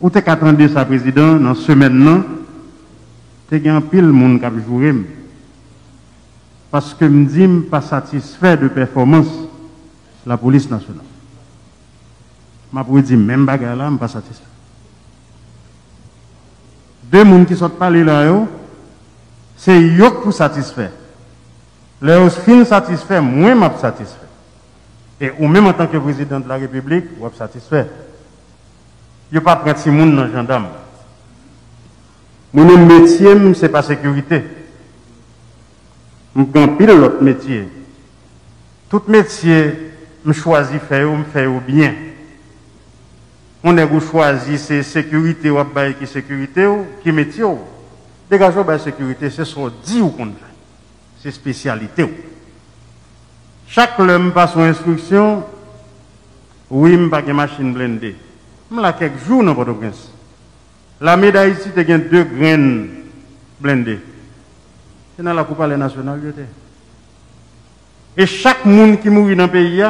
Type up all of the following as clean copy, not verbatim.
Ou t'es qu'attendre sa président dans semaine non, t'es gain pile monde qui jouer parce que me dit pas satisfait de performance la police nationale. M'a pour dire même bagarre là, me pas satisfait. Deux monde qui sortent parler là c'est yo pour satisfaire. Les fin satisfait, moi m'a satisfait. Et ou même en tant que président de la République, ou satisfait. Yo pas prendre si monde dans gendarme. Mon métier c'est pas sécurité. Je prends pile l'autre métier. Tout métier, je choisis faire bien. On est choisi c'est sécurité ou pas qui sécurité ou qui métier ou. Dégagez la sécurité, c'est ce qu'on dit ou qu'on fait. C'est spécialité ou. Chaque homme passe son instruction, oui, je pas de machine blindée. Je l'ai quelques jours dans Port-au-Prince. La médaille ici, tu as 2 graines blindées. C'est dans la Coupe nationale. Et chaque monde qui mourit dans le pays,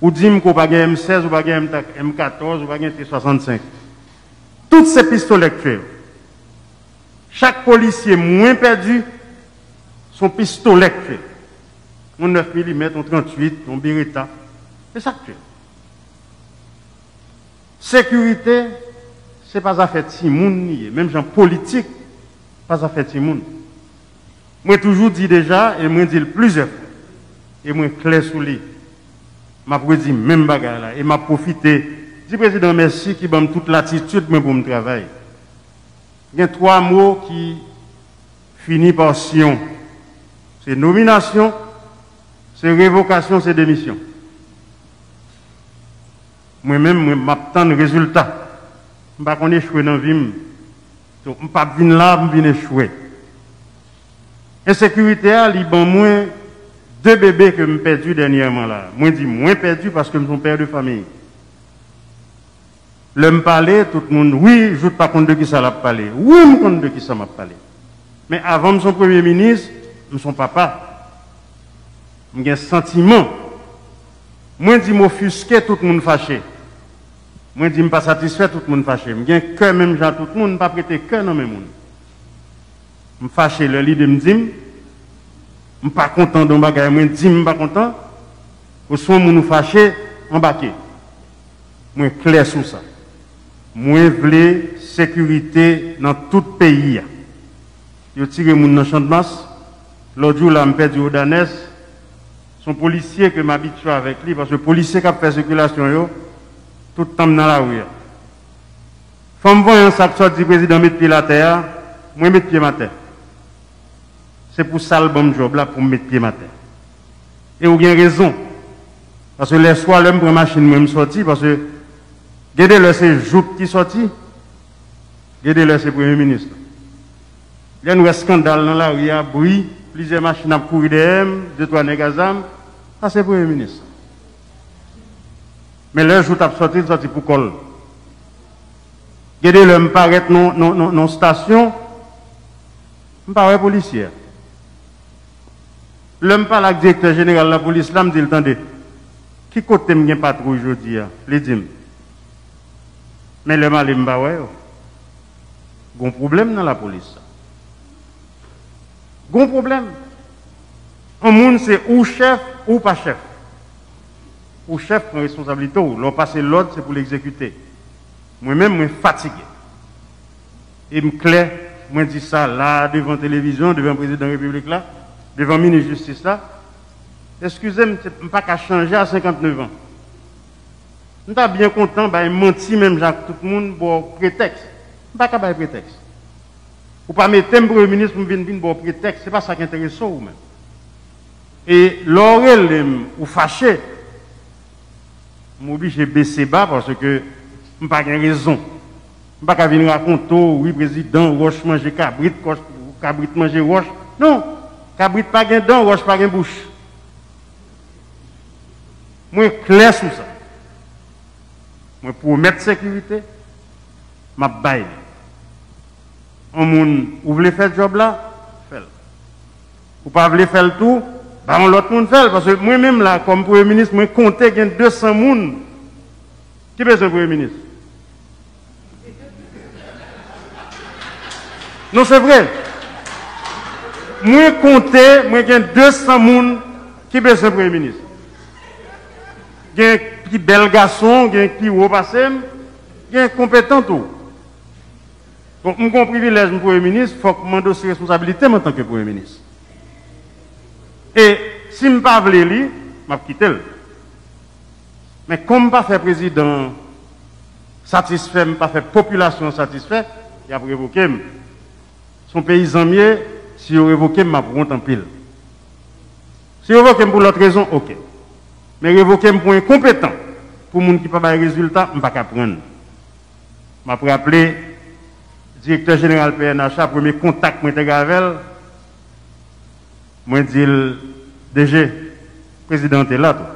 ou dit qu'on pas M16, ou pas M14, ou pas T65. Toutes ces pistolets tués. Chaque policier moins perdu, son pistolet tué. On 9 mm, on 38, on Beretta. C'est ça que tu es. Sécurité, ce n'est pas affaire de Timoun, même gens politique, pas affaire de Timoun. Moi, toujours dit déjà, et moi, dis le plusieurs fois, et moi, clair sous lui. m'a dit même bagarre là et m'a profité. Dis président merci qui m'a toute l'attitude pour me travailler. Il y a 3 mots qui finissent par Sion. C'est nomination, c'est révocation, c'est démission. Moi-même, je m'attends le résultat. Je ne vais pas échouer dans la vie. Je ne vais pas venir là, je vais échouer. Insécurité, il y a moins 2 bébés que je perdu dernièrement là. Moi, je dis moins perdu parce que je suis père de famille. Le me parler, tout le monde, oui, je ne sais pas compte de qui ça l'a parlé. Oui, je compte de qui ça m'a parlé. Mais avant de son premier ministre, je son papa. J'ai un sentiment. Moi, je dis m'offusquer, tout le monde fâché. Moi, je dis pas satisfait, tout le monde fâché. J'ai un cœur même, genre, tout le monde, pas prêter cœur dans mes monde. Je fâché, le leader me dit, je suis pas content de bagage, je dis, je suis pas content. Au son, nous fâché, embarqué. Moi, clair sur ça. Moi, je veux sécurité dans tout le pays. Je tire mon dans le champ de masse. L'autre jour, là, je perdu au Danès. Son policier que m'habitue avec lui, parce que le policier qui a fait circulation, tout le temps dans la rue. Faut me voir un sac sorti du président mettre pied à la terre, moi mettre pied à terre. C'est pour ça le bon job là, pour mettre pied à terre. Et vous avez raison. Parce que les soirs, l'homme prend machine, moi me sorti, parce que, regardez le c'est Joup qui sorti, regardez le c'est Premier ministre. Il y a un scandale dans la rue, il y a bruit, plusieurs machines à courir derrière, 2-3 négazam, ça c'est Premier ministre. Mais le jour où tu sorti pour col. Regardez le me paraître non station, me paraît policier. Le me parle avec le directeur général de la police, là me dit, attendez, qui côté me gagne patrouille aujourd'hui, les dim. Mais le mal est pas ouais. Il y a un problème dans la police. Il y a un problème. Un monde c'est ou chef ou pas chef. Ou chef prend responsabilité ou l'on passe l'ordre c'est pour l'exécuter. Moi-même je suis fatigué. Et me clair, moi dis ça là devant la télévision, devant le président de la République là, devant le ministre de la Justice là. Excusez-moi, je ne peux pas changer à 59 ans. Je suis bien content, je menti même Jacques, tout le monde pour prétexte. Je ne peux pas prétexte. Ou pas mettre un premier ministre pour venir pour prétexte, ce n'est pas ça qui intéresse ou même. Et l'oreille ou fâché, je m'oblige à baisser bas parce que je n'ai pas de raison. Je ne peux pas venir raconter, oui, président, roche manger cabrit, cabrit manger roche. Non, cabrit pas de dents, roche pas de bouche. Moi, clair sur ça. Moi, pour mettre sécurité, je baille. Vous voulez faire ce job là? Faites-le. Vous ne voulez pas faire le tout? On l'autre monde fait. Parce que moi-même, là, comme Premier ministre, je compte qu'il y a 200 personnes. Qui est le Premier ministre? Non, c'est vrai. Moi, compter, moi, j'ai 200 personnes qui besoin Premier ministre. J'ai un petit bel garçon, j'ai un petit haut passé, j'ai un compétent tout. Donc, mon privilège, mon Premier ministre, il faut que je m'endosse responsabilité en tant que Premier ministre. Et si je ne veux pas aller, je vais quitter. Mais comme je ne pas faire président satisfait, je ne pas faire population satisfaite, il a révoqué. Son paysan mieux, si il révoqué, je vais prendre en pile. Si il révoqué pour l'autre raison, ok. Mais révoquer pour incompétent, pour les gens qui n'ont pas de résultat, je ne vais pas prendre. Je vais rappeler directeur général PNH, premier contact que j'ai avec elle, je dis DG, président est là.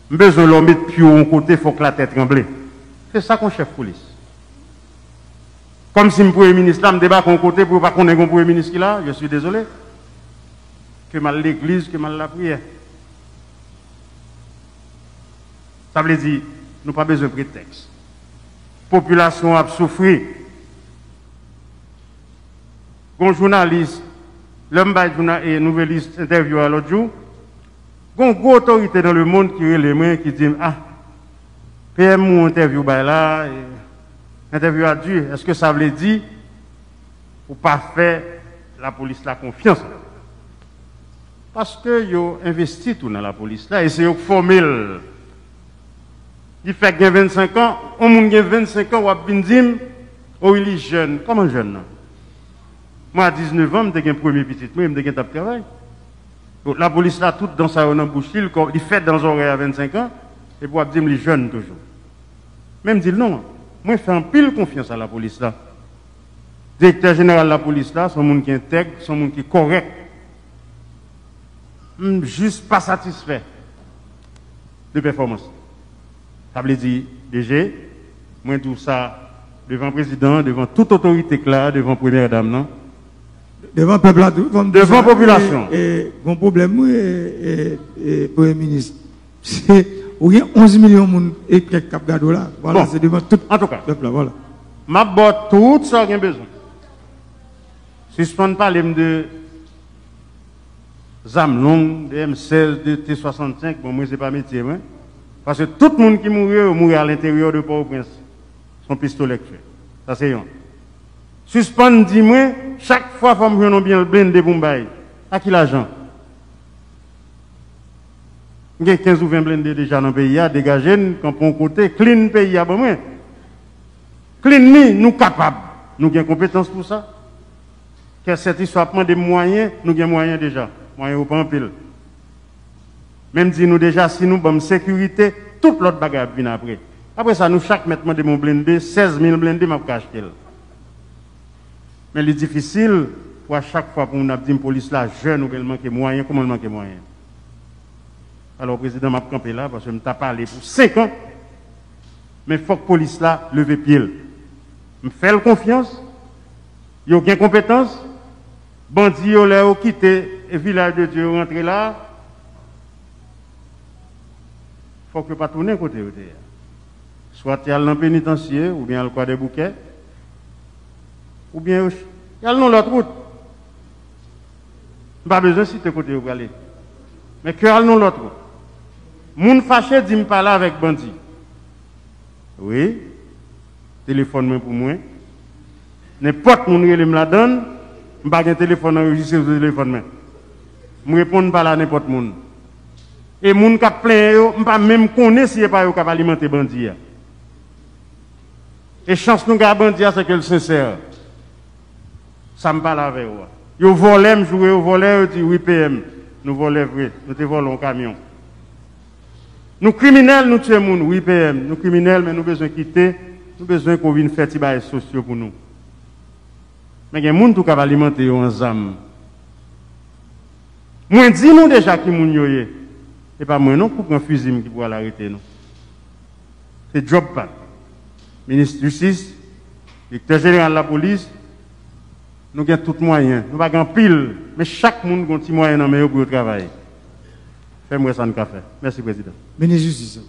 Je besoin de l'homme de plus haut côté, il faut que la tête tremble. C'est ça qu'on chef police. Comme si le Premier ministre là me débat de côté pour ne pas qu'on ait un Premier ministre qui là, je suis désolé. Que mal l'église, que mal la prière. Ça veut dire, nous n'avons pas besoin de prétexte. La population a souffert. Un journaliste, l'homme et nouvelliste interview à l'autre jour, il y a une grosse autorité dans le monde qui est les mains qui dit ah, PM ou interview là, interview a dû, est-ce que ça veut dire pour pas faire la police la confiance? Parce que yo investi tout dans la police là et c'est yo formel. Il fait que 25 ans, on moun gen 25 ans ou a bin dim, oh il est jeune, comment jeune? Moi à 19 ans, j'ai un premier petit, moi j'ai un travail. Donc la police là toute dans sa bouche, il fait dans les oreilles à 25 ans et pour dire les jeunes toujours. Même dire non, moi je fais un pile confiance à la police là. Directeur général de la police là, son monde qui est intègre, son monde qui est correct. Juste pas satisfait de performance. Ça veut dire, DG, moi tout ça devant le président, devant toute autorité claire, devant la première dame, non? Devant le peuple, devant la population. Et mon problème, et Premier ministre, c'est qu'il y a 11 millions de personnes et quelques cap gado là. Voilà, bon, c'est devant tout en tout cas, le peuple là. Voilà. Ma botte tout ça qu'il a besoin. Suspendre parler de ZAM longue, de M16, de T65, bon, moi, c'est pas métier, hein? Parce que tout le monde qui mourit à l'intérieur de Port-au-Prince, son pistolet tué. Ça, c'est un. Suspendre, dis-moi, chaque fois, il faut bien le blindé pour m'bailler. À qui l'argent? Il y a 15 ou 20 blindés déjà dans le pays, dégagés, quand on côté, clean pays, bon, moi. Clean, nous capables. Nous avons compétence pour ça. Que cette histoire prend des moyens, nous avons moyens déjà. Moyens au pas en pile. Même si nous déjà, si nous avons sécurité, toute l'autre bagarre vient après. Après ça, nous, chaque mètre de mon blindé, 16 000 blindés, je vais acheter. Mais c'est difficile pour à chaque fois pour nous dire que la police là, jeune ou qu'elle manque moyen, comment elle manque moyen. Alors, le président m'a campé là parce que je m'ai parlé pour 5 ans. Mais il faut que la police là leve pied. Je fais confiance. Il y a aucune compétence. Bandits, ils ont quitté le village de Dieu, rentré là. Il faut que pas tourner côté. Soit il y a le pénitentiaire, ou bien le coin des bouquets, ou bien il y a l'autre route. Pas besoin de citer côté où vous aller. Mais que y a l'autre route. Moun fâché dit me parler avec bandit. Oui. Téléphone pour moi. N'importe moun qui me la donne, je n'ai pas de téléphone enregistré sur le téléphone. Je réponds pas à n'importe moun. Et moun qui plein yo, je pas même connaître si pas yo qui alimenter bandit. Et chance nous gars bandit c'est que le sincère. Ça me parle avec vous. Yo volé, me jouer au volé, dit oui PM. Nous volons vrai, nous te volons un camion. Nous criminels, nous tuons moun, oui PM. Nous criminels, mais nous besoin quitter, nous besoin qu'on vienne faire des bails sociaux pour nous. Mais il y a des gens qui alimenter en zam. Moi dis nous déjà qui moun yoye. Et pas moi non pour prendre un fusil qui pourra l'arrêter nous. C'est job pas. Ministre de Justice, directeur général de la police, nous avons tous les moyens. Nous n'avons pas pile, mais chaque monde a un petit moyen pour travailler. Fais-moi ça, nous café. Merci, Président. Ministre de Justice.